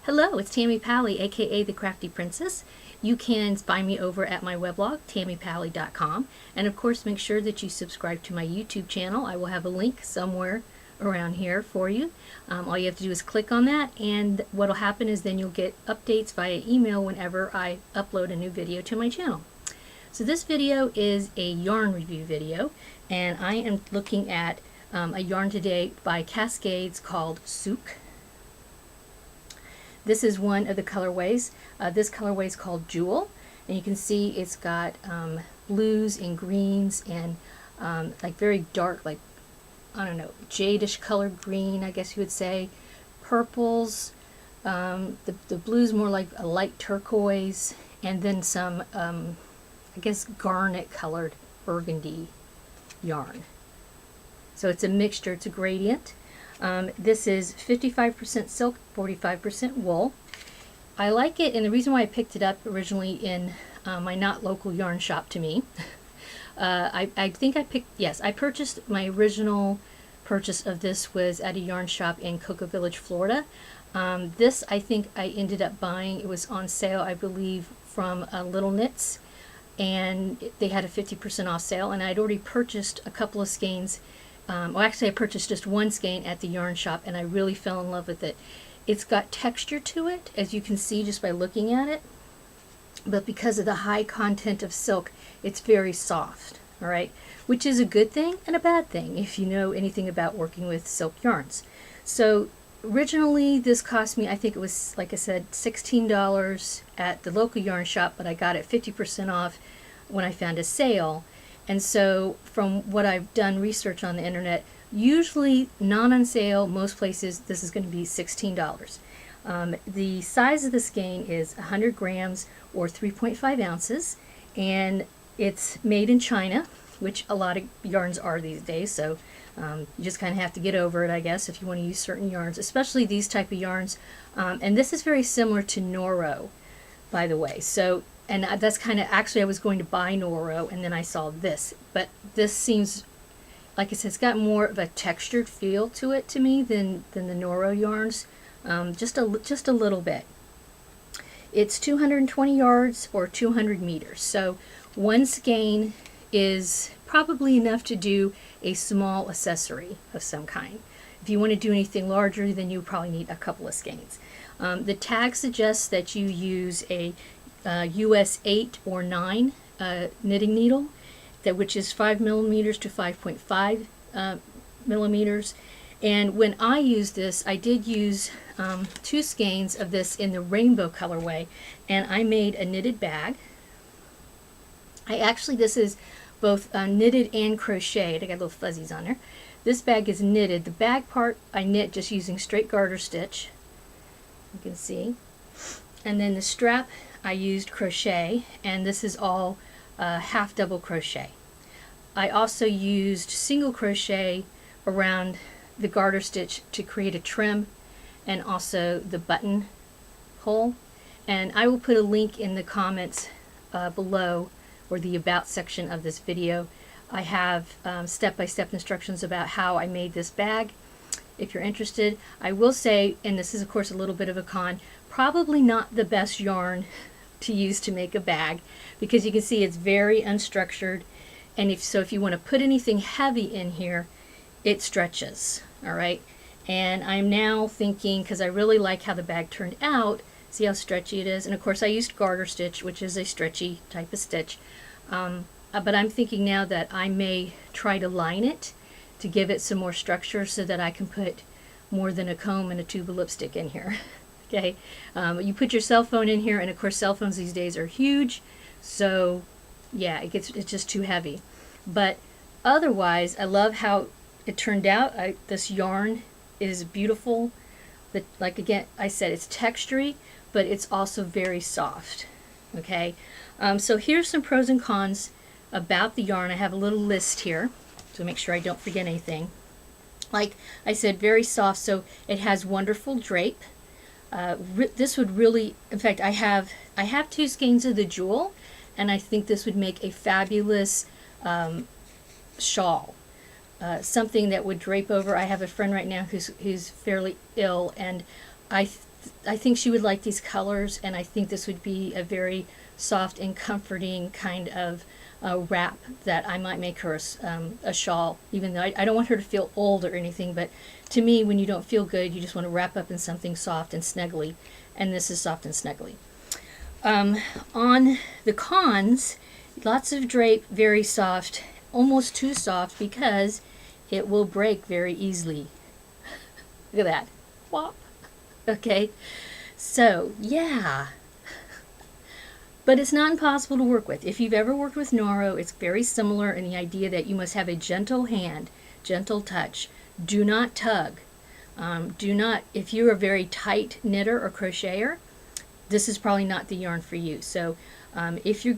Hello, it's Tammy Powley, aka the Crafty Princess. You can find me over at my weblog, tammypowley.com, and of course make sure that you subscribe to my YouTube channel. I will have a link somewhere around here for you. All you have to do is click on that, and what will happen is then you'll get updates via email whenever I upload a new video to my channel. So this video is a yarn review video, and I am looking at a yarn today by Cascades called Souk. This is one of the colorways. This colorway is called Jewel, and you can see it's got blues and greens and like very dark, like, I don't know, jadish colored green, I guess you would say, purples, the blues more like a light turquoise, and then some I guess garnet colored burgundy yarn. So it's a mixture, it's a gradient. This is 55% silk, 45% wool. I like it, and the reason why I picked it up originally in my not local yarn shop to me, I think I purchased my original purchase of this was at a yarn shop in Cocoa Village, Florida. This I think I ended up buying, it was on sale, I believe, from Little Knits, and they had a 50% off sale, and I'd already purchased a couple of skeins. Well, actually I purchased just one skein at the yarn shop, and I really fell in love with it. It's got texture to it, as you can see just by looking at it, but because of the high content of silk, it's very soft, all right, which is a good thing and a bad thing if you know anything about working with silk yarns. So originally this cost me, I think it was, like I said, $16 at the local yarn shop, but I got it 50% off when I found a sale. And so from what I've done research on the internet, usually not on sale, most places this is going to be $16. The size of the skein is 100 grams or 3.5 ounces, and it's made in China, which a lot of yarns are these days, so you just kind of have to get over it, I guess, if you want to use certain yarns, especially these type of yarns. And this is very similar to Noro, by the way. So, and that's kind of, actually I was going to buy Noro, and then I saw this, but this seems, like I said, it's got more of a textured feel to it to me than the Noro yarns, just a little bit. It's 220 yards or 200 meters, so one skein is probably enough to do a small accessory of some kind. If you want to do anything larger, then you probably need a couple of skeins. The tag suggests that you use a US 8 or 9 knitting needle, which is 5 millimeters to 5.5 millimeters. And when I used this, I did use 2 skeins of this in the rainbow colorway, and I made a knitted bag. This is both knitted and crocheted. I got little fuzzies on there. This bag is knitted. The bag part I knit just using straight garter stitch, you can see. And then the strap I used crochet, and this is all half double crochet. I also used single crochet around the garter stitch to create a trim and also the button hole. And I will put a link in the comments below, or the about section of this video. I have step-by-step instructions about how I made this bag if you're interested. I will say, and this is of course a little bit of a con, probably not the best yarn to use to make a bag, because you can see it's very unstructured, and if you want to put anything heavy in here, it stretches, all right. And I'm now thinking, because I really like how the bag turned out, see how stretchy it is, and of course I used garter stitch, which is a stretchy type of stitch, but I'm thinking now that I may try to line it to give it some more structure so that I can put more than a comb and a tube of lipstick in here. Okay, you put your cell phone in here, and of course cell phones these days are huge, so yeah, it's just too heavy. But otherwise, I love how it turned out. This yarn is beautiful. Like again, I said, it's textury, but it's also very soft. Okay, so here's some pros and cons about the yarn. I have a little list here to make sure I don't forget anything. Like I said, very soft, so it has wonderful drape. This would really, in fact, I have 2 skeins of the Jewel, and I think this would make a fabulous shawl, something that would drape over. I have a friend right now who's fairly ill, and I I think she would like these colors, and I think this would be a very soft and comforting kind of wrap that I might make her a shawl, even though I don't want her to feel old or anything, but to me, when you don't feel good, you just want to wrap up in something soft and snuggly, and this is soft and snuggly. On the cons, lots of drape, very soft, almost too soft because it will break very easily. Look at that. Whop. Okay, so yeah, but it's not impossible to work with. If you've ever worked with Noro, it's very similar in the idea that you must have a gentle hand, gentle touch. Do not tug. Do not, if you're a very tight knitter or crocheter, this is probably not the yarn for you. So if you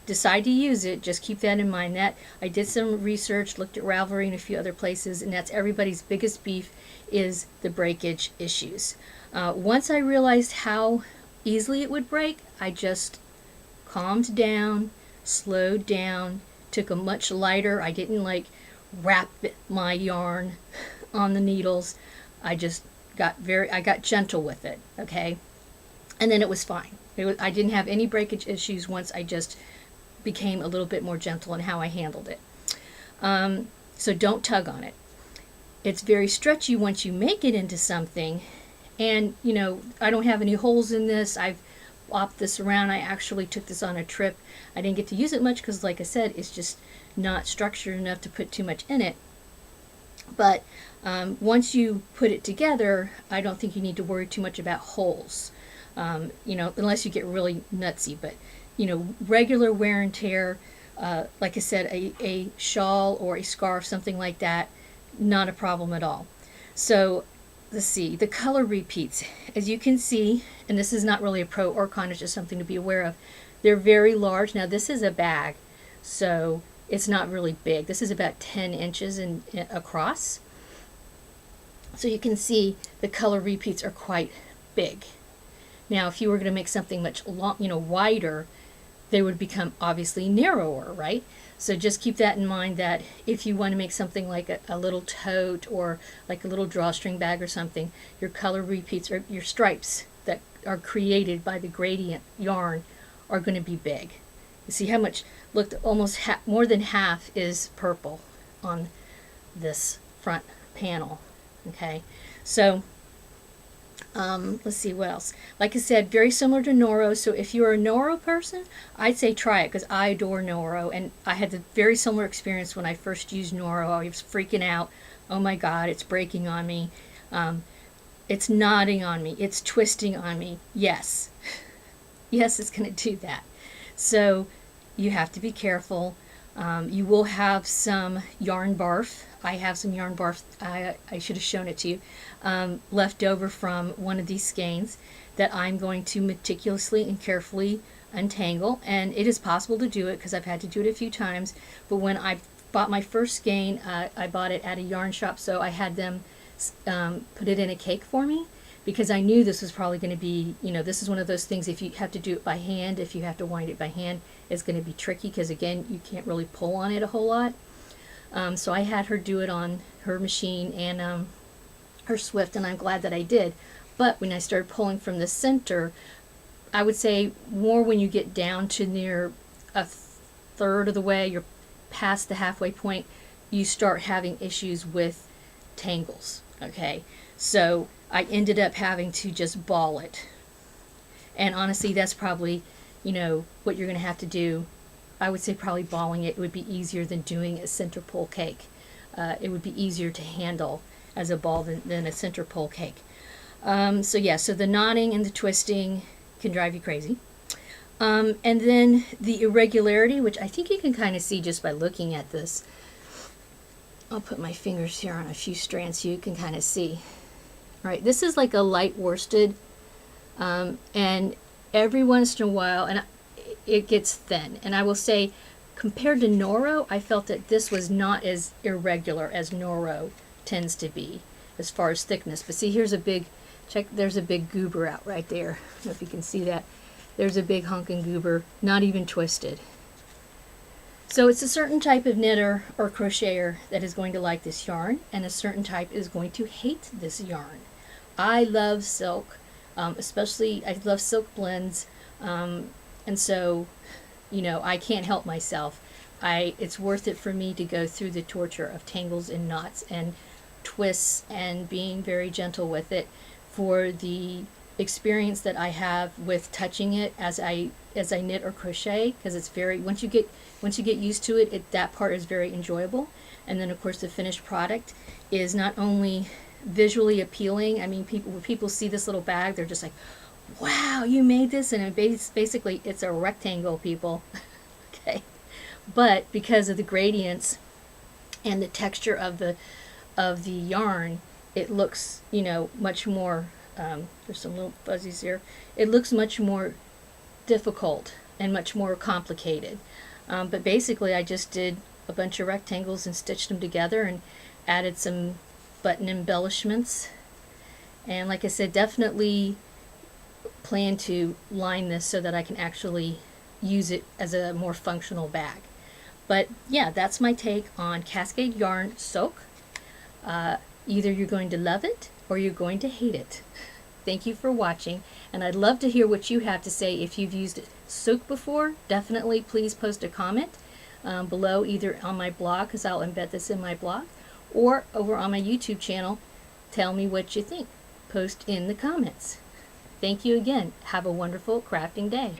decide to use it, just keep that in mind. That I did some research, looked at Ravelry and a few other places, and that's everybody's biggest beef is the breakage issues. Once I realized how easily it would break, I just calmed down, slowed down, took a much lighter, I didn't like wrap my yarn on the needles. I just got I got gentle with it, okay? And then it was fine. I didn't have any breakage issues once I just became a little bit more gentle in how I handled it. So don't tug on it. It's very stretchy once you make it into something. And, you know, I don't have any holes in this. I've flopped this around. I actually took this on a trip. I didn't get to use it much because, like I said, it's just not structured enough to put too much in it. But once you put it together, I don't think you need to worry too much about holes. You know, unless you get really nutsy. But, you know, regular wear and tear, like I said, a shawl or a scarf, something like that, not a problem at all. So let's see, the color repeats. As you can see, and this is not really a pro or con, it's just something to be aware of. They're very large. Now this is a bag, so it's not really big. This is about 10 inches across. So you can see the color repeats are quite big. Now if you were going to make something much wider, they would become obviously narrower, right? So just keep that in mind, that if you want to make something like a little tote or like a little drawstring bag or something, your color repeats or your stripes that are created by the gradient yarn are going to be big. You see how much, look, almost more than half is purple on this front panel. Okay, so let's see what else. Like I said, very similar to Noro. So if you're a Noro person, I'd say try it because I adore Noro. And I had the very similar experience when I first used Noro. I was freaking out. Oh my God, it's breaking on me. It's knotting on me. It's twisting on me. Yes. Yes, it's going to do that. So you have to be careful. You will have some yarn barf. I have some yarn barf, I should have shown it to you, left over from one of these skeins that I'm going to meticulously and carefully untangle. And it is possible to do it because I've had to do it a few times. But when I bought my first skein, I bought it at a yarn shop, so I had them put it in a cake for me because I knew this was probably going to be, you know, this is one of those things, if you have to do it by hand, if you have to wind it by hand, it's going to be tricky because, again, you can't really pull on it a whole lot. So I had her do it on her machine and her Swift, and I'm glad that I did. But when I started pulling from the center, I would say more when you get down to near a third of the way, you're past the halfway point, you start having issues with tangles. Okay, so I ended up having to just ball it. And honestly, that's probably, you know, what you're going to have to do. I would say probably balling it would be easier than doing a center pull cake. It would be easier to handle as a ball than a center pull cake. So yeah, so the knotting and the twisting can drive you crazy. And then the irregularity, which I think you can kind of see just by looking at this. I'll put my fingers here on a few strands so you can kind of see. All right, this is like a light worsted, and every once in a while, and it gets thin. And I will say, compared to Noro, I felt that this was not as irregular as Noro tends to be as far as thickness. But see, here's a big, there's a big goober out right there. I don't know if you can see that. There's a big hunking goober, not even twisted. So it's a certain type of knitter or crocheter that is going to like this yarn, and a certain type is going to hate this yarn. I love silk. Especially, I love silk blends, and so, you know, I can't help myself. It's worth it for me to go through the torture of tangles and knots and twists and being very gentle with it for the experience that I have with touching it as I knit or crochet, because it's very, once you get used to it, that part is very enjoyable. And then of course the finished product is not only visually appealing. I mean, when people see this little bag, they're just like, wow, you made this, and basically it's a rectangle, people. Okay, but because of the gradients and the texture of the yarn, it looks, you know, much more, there's some little fuzzies here, it looks much more difficult and much more complicated. But basically I just did a bunch of rectangles and stitched them together and added some button embellishments, and like I said, definitely plan to line this so that I can actually use it as a more functional bag. But yeah, that's my take on Cascade Yarn Souk. Either you're going to love it or you're going to hate it. Thank you for watching, and I'd love to hear what you have to say. If you've used Souk before, definitely please post a comment below, either on my blog, because I'll embed this in my blog, or over on my YouTube channel. Tell me what you think. Post in the comments. Thank you again. Have a wonderful crafting day.